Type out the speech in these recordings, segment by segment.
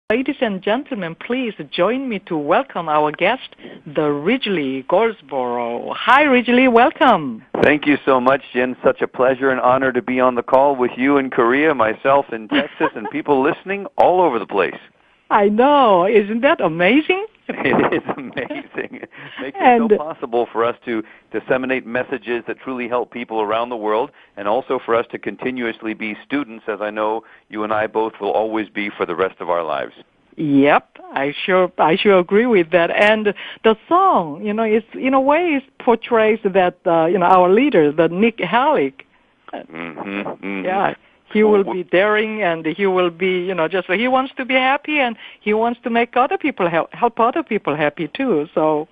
Ladies and gentlemen, please join me to welcome our guest, the Ridgely Goldsboough. Hi, Ridgely, welcome. Thank you so much, Jen. Such a pleasure and honor to be on the call with you in Korea, myself in Texas, and people listening all over the place. I know. Isn't that amazing? It is amazing. It makes it so possible for us to disseminate messages that truly help people around the world, and also for us to continuously be students, as I know you and I both will always be for the rest of our lives. Yep, I sure agree with that. And the song, it's in a way it portrays that our leader, the Nick Halik. Yeah. He will be daring, and he will be, just he wants to be happy, and he wants to make other people help other people happy too. So,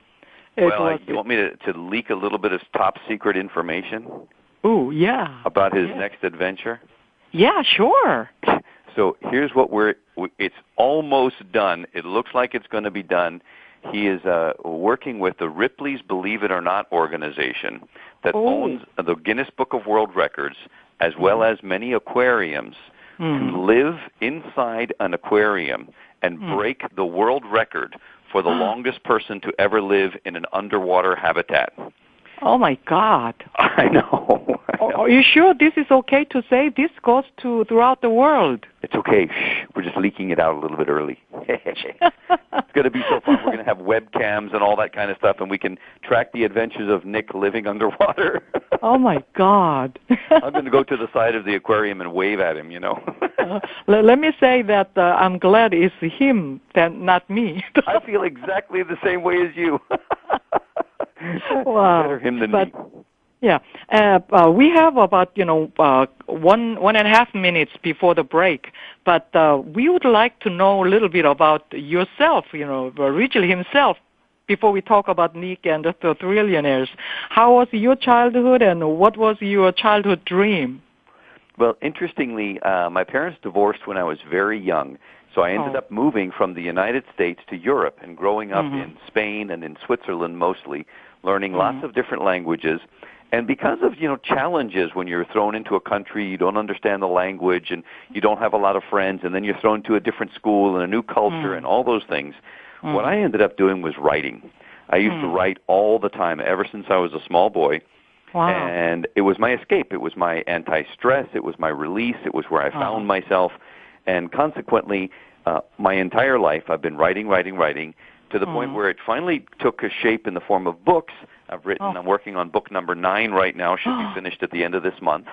you want me to leak a little bit of top secret information? Oh, yeah. About his next adventure? Yeah, sure. So here's what it's almost done. It looks like it's going to be done. He is working with the Ripley's Believe It or Not organization that owns the Guinness Book of World Records, as well as many aquariums, to live inside an aquarium and break the world record for the longest person to ever live in an underwater habitat. Oh, my God. I know. Are you sure this is okay to say? This goes throughout the world. It's okay. Shh. We're just leaking it out a little bit early. It's going to be so fun. We're going to have webcams and all that kind of stuff, and we can track the adventures of Nick living underwater. Oh, my God. I'm going to go to the side of the aquarium and wave at him, Let me say that I'm glad it's him, not me. I feel exactly the same way as you. Wow. Better him than me. Yeah. We have about, 1.5 minutes before the break, but we would like to know a little bit about yourself, Ridgely himself, before we talk about Nick and the Thrillionaires. How was your childhood, and what was your childhood dream? Well, interestingly, my parents divorced when I was very young, so I ended up moving from the United States to Europe and growing up in Spain and in Switzerland mostly, learning lots of different languages. And because of, challenges when you're thrown into a country, you don't understand the language, and you don't have a lot of friends, and then you're thrown to a different school and a new culture and all those things, what I ended up doing was writing. I used to write all the time, ever since I was a small boy. Wow. And it was my escape. It was my anti-stress. It was my release. It was where I found myself. And consequently, my entire life, I've been writing, to the point where it finally took a shape in the form of books. I'm working on book number 9 right now, should be finished at the end of this month.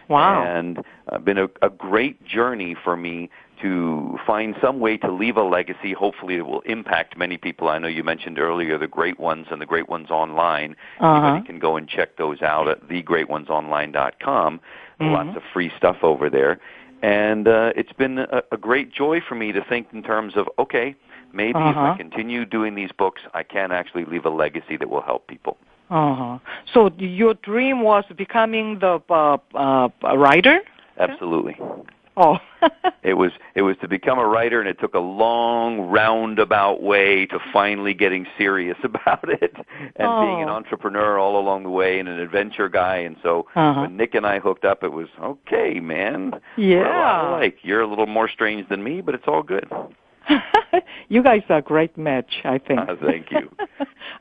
Wow. And been a great journey for me to find some way to leave a legacy. Hopefully it will impact many people. I know you mentioned earlier the Great Ones and the Great Ones Online. Anybody can go and check those out at thegreatonesonline.com. Lots of free stuff over there. And it's been a great joy for me to think in terms of, okay, maybe if I continue doing these books, I can actually leave a legacy that will help people. So your dream was becoming the writer? Absolutely. Oh. It was to become a writer, and it took a long, roundabout way to finally getting serious about it and being an entrepreneur all along the way and an adventure guy. And so when Nick and I hooked up, it was, okay, man. Yeah. We're a lot alike. You're a little more strange than me, but it's all good. You guys are a great match, I think. Thank you.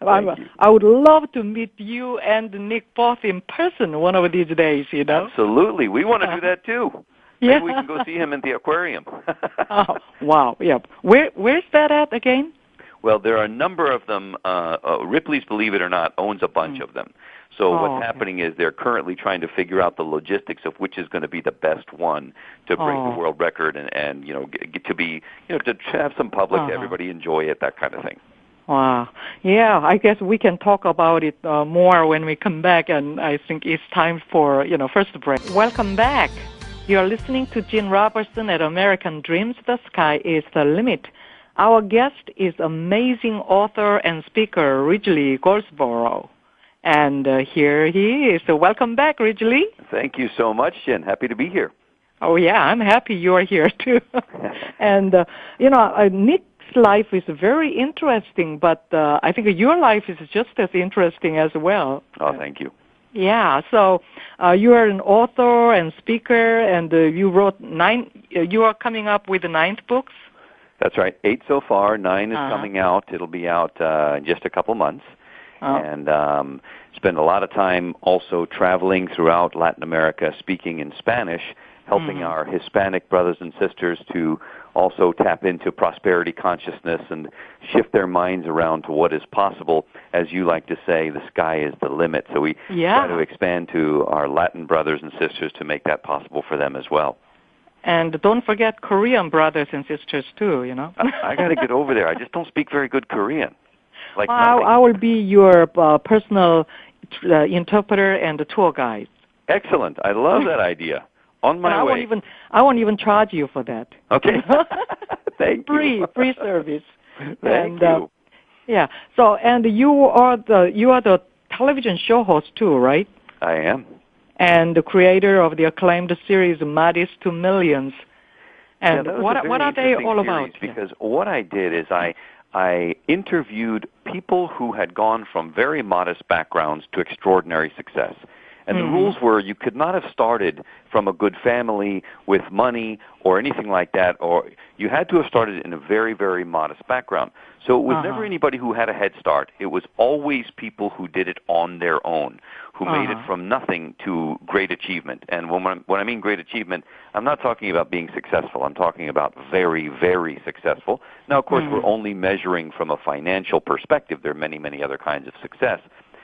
I would love to meet you and Nick both in person one of these days, Absolutely. We want to do that, too. Maybe we can go see him in the aquarium. Oh, wow. Yeah. Where's that at again? Well, there are a number of them. Ripley's Believe It or Not owns a bunch of them. So what's happening is they're currently trying to figure out the logistics of which is going to be the best one to break the world record and get to be, to have some public, everybody enjoy it, that kind of thing. Wow. Yeah, I guess we can talk about it more when we come back, and I think it's time for, first break. Welcome back. You're listening to Gene Robertson at American Dreams. The Sky is the Limit. Our guest is amazing author and speaker, Ridgely Goldsboough. And here he is. So welcome back, Ridgely. Thank you so much, Jen. Happy to be here. Oh, yeah, I'm happy you're here, too. And, Nick's life is very interesting, but I think your life is just as interesting as well. Oh, thank you. Yeah, so you are an author and speaker, and you wrote 9. You are coming up with the 9th books. That's right. 8 so far. 9 is coming out. It'll be out in just a couple months. And spend a lot of time also traveling throughout Latin America, speaking in Spanish, helping our Hispanic brothers and sisters to also tap into prosperity consciousness and shift their minds around to what is possible. As you like to say, the sky is the limit. So we try to expand to our Latin brothers and sisters to make that possible for them as well. And don't forget Korean brothers and sisters, too, you know. I got to get over there. I just don't speak very good Korean. Like I will be your personal interpreter and tour guide. Excellent. I love that idea. On my way. I won't even charge you for that. Okay. Thank you. Free service. Thank you. Yeah. So, and you are the television show host too, right? I am. And the creator of the acclaimed series Modest to Millions. And what are they all about? Because what I did is I interviewed people who had gone from very modest backgrounds to extraordinary success. And the rules were you could not have started from a good family with money or anything like that, or you had to have started in a very, very modest background. So it was never anybody who had a head start. It was always people who did it on their own, who made it from nothing to great achievement. And when I mean great achievement, I'm not talking about being successful. I'm talking about very, very successful. Now, of course, we're only measuring from a financial perspective. There are many, many other kinds of success.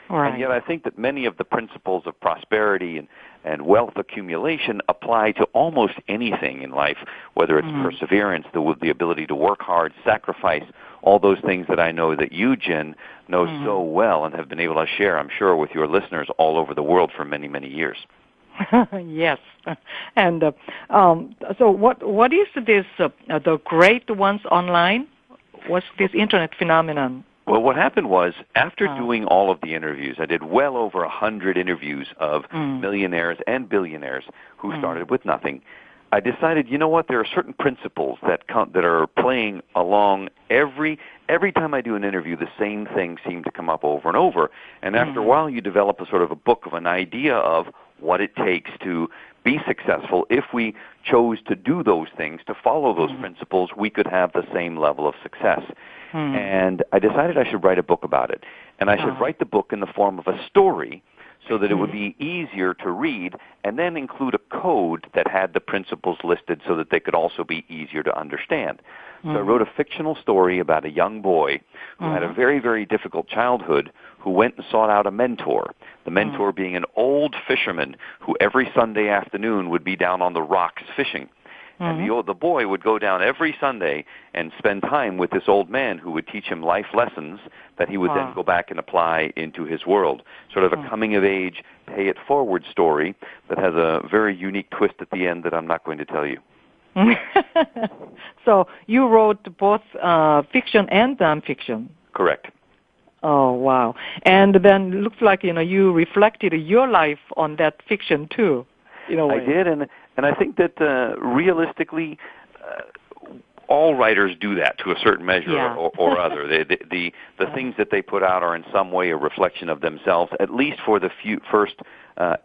Right. And yet I think that many of the principles of prosperity and wealth accumulation apply to almost anything in life, whether it's perseverance, the ability to work hard, sacrifice, all those things that I know that you, Jen, know so well and have been able to share, I'm sure, with your listeners all over the world for many, many years. Yes. And so what is this, the Great Ones Online? What's this Internet phenomenon? Well, what happened was, after doing all of the interviews, I did well over 100 interviews of millionaires and billionaires who started with nothing. I decided, you know what, there are certain principles that are playing along every time I do an interview, the same things seem to come up over and over. And after a while, you develop a sort of a book of an idea of what it takes to be successful. If we chose to do those things, to follow those principles, we could have the same level of success. And I decided I should write a book about it. And I should write the book in the form of a story so that it would be easier to read, and then include a code that had the principles listed so that they could also be easier to understand. So I wrote a fictional story about a young boy who had a very, very difficult childhood, who went and sought out a mentor, the mentor being an old fisherman who every Sunday afternoon would be down on the rocks fishing. And the boy would go down every Sunday and spend time with this old man who would teach him life lessons that he would then go back and apply into his world. Sort of a coming-of-age, pay-it-forward story that has a very unique twist at the end that I'm not going to tell you. So you wrote both fiction and nonfiction. Correct. Oh, wow. And then it looks like, you reflected your life on that fiction, too, in a way. I did, and I think that realistically, all writers do that to a certain measure or other. The things that they put out are in some way a reflection of themselves, at least for the first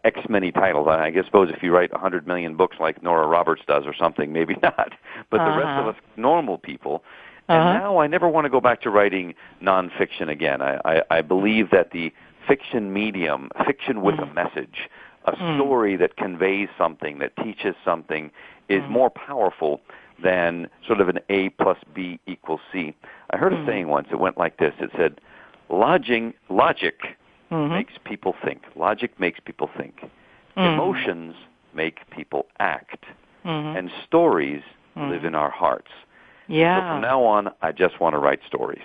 X many titles. I suppose if you write 100 million books like Nora Roberts does or something, maybe not. But the rest of us normal people. And now I never want to go back to writing nonfiction again. I believe that the fiction medium, fiction with a message, a story that conveys something, that teaches something, is more powerful than sort of an A plus B equals C. I heard a saying once. It went like this. It said, logic makes people think. Logic makes people think. Emotions make people act. And stories live in our hearts. Yeah. So from now on, I just want to write stories.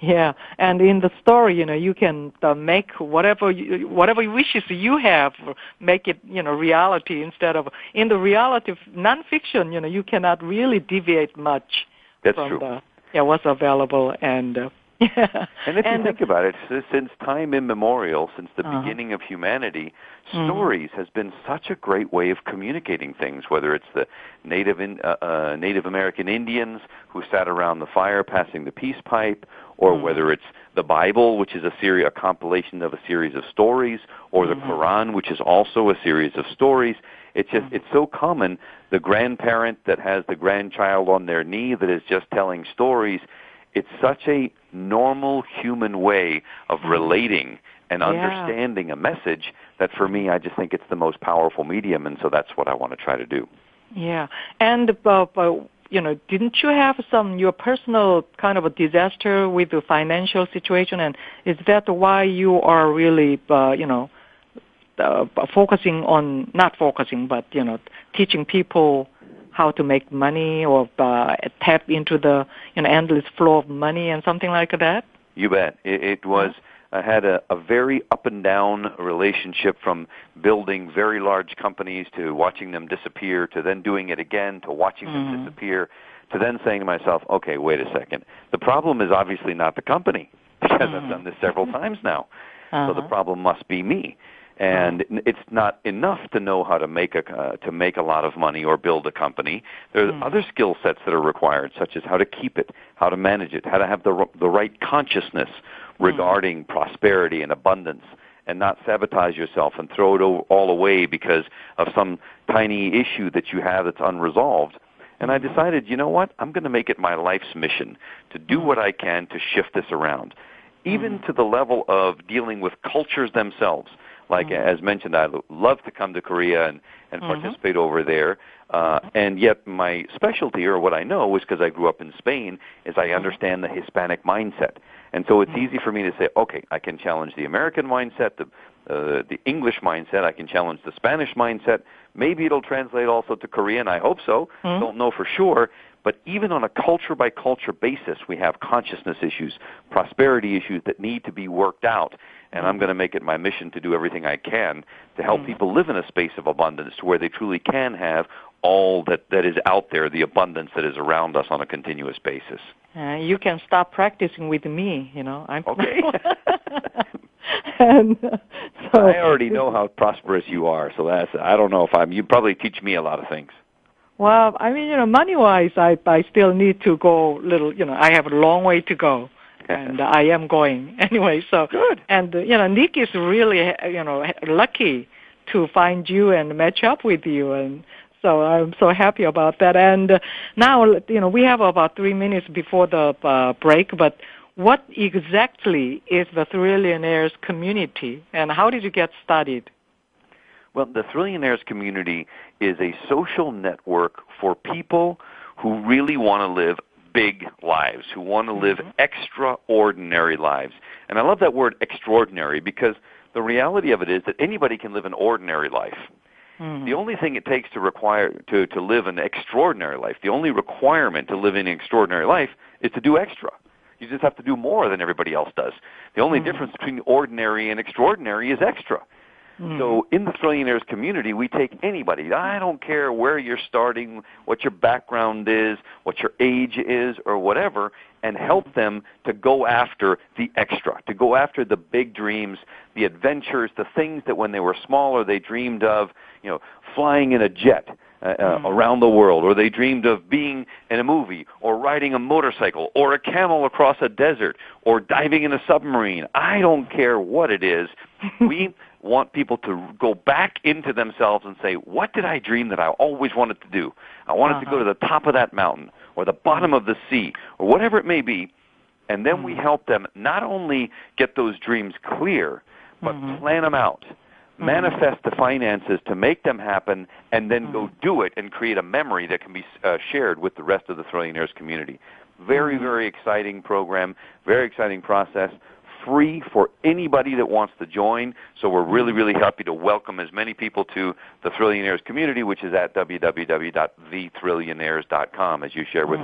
Yeah, and in the story, you can make whatever wishes you have, make it, reality instead of in the reality of nonfiction. You cannot really deviate much from what's available and. And if you think about it, since time immemorial, since the beginning of humanity, stories has been such a great way of communicating things, whether it's the Native American Indians who sat around the fire passing the peace pipe, or whether it's the Bible, which is a compilation of a series of stories, or the Quran, which is also a series of stories. It's just, it's so common, the grandparent that has the grandchild on their knee that is just telling stories. It's such a normal human way of relating and understanding a message that for me, I just think it's the most powerful medium, and so that's what I want to try to do. Yeah. And, didn't you have your personal kind of a disaster with the financial situation, and is that why you are really, focusing on, not focusing, but, teaching people how to make money or tap into the endless flow of money and something like that? You bet. It was, I had a very up and down relationship, from building very large companies to watching them disappear, to then doing it again, to watching them disappear, to then saying to myself, okay, wait a second. The problem is obviously not the company, because I've done this several times now. So the problem must be me. And it's not enough to know how to make a lot of money or build a company. There are other skill sets that are required, such as how to keep it, how to manage it, how to have the right consciousness regarding prosperity and abundance, and not sabotage yourself and throw it all away because of some tiny issue that you have that's unresolved. And I decided, you know what, I'm going to make it my life's mission to do what I can to shift this around, even to the level of dealing with cultures themselves. Like, as mentioned, I love to come to Korea and participate over there. And yet my specialty, or what I know, is because I grew up in Spain, is I understand the Hispanic mindset. And so it's easy for me to say, okay, I can challenge the American mindset, the English mindset. I can challenge the Spanish mindset. Maybe it'll translate also to Korean. I hope so. Don't know for sure. But even on a culture-by-culture basis, we have consciousness issues, prosperity issues that need to be worked out. And I'm going to make it my mission to do everything I can to help people live in a space of abundance, to where they truly can have all that is out there, the abundance that is around us on a continuous basis. You can start practicing with me, I'm okay. And so I already know how prosperous you are, so I don't know if you probably teach me a lot of things. Well, I mean, money-wise, I still need to go little, I have a long way to go. And I am going anyway. So good. And Nick is really lucky to find you and match up with you, and so I'm so happy about that. And now we have about 3 minutes before the break. But what exactly is the Thrillionaires community, and how did you get started? Well, the Thrillionaires community is a social network for people who really want to live big lives, who want to live extraordinary lives. And I love that word extraordinary, because the reality of it is that anybody can live an ordinary life. The only thing it takes to live an extraordinary life, the only requirement to live an extraordinary life, is to do extra. You just have to do more than everybody else does. The only difference between ordinary and extraordinary is extra. So in the Thrillionaires community, we take anybody. I don't care where you're starting, what your background is, what your age is, or whatever, and help them to go after the extra, to go after the big dreams, the adventures, the things that when they were smaller they dreamed of, flying in a jet around the world, or they dreamed of being in a movie, or riding a motorcycle, or a camel across a desert, or diving in a submarine. I don't care what it is. We want people to go back into themselves and say, what did I dream that I always wanted to do? I wanted to go to the top of that mountain, or the bottom of the sea, or whatever it may be. And then we help them not only get those dreams clear, but plan them out, manifest the finances to make them happen, and then go do it and create a memory that can be shared with the rest of the Thrillionaires community. Very, very exciting program, very exciting process. Free for anybody that wants to join. So we're really, really happy to welcome as many people to the Thrillionaires community, which is at www.thethrillionaires.com, as you share with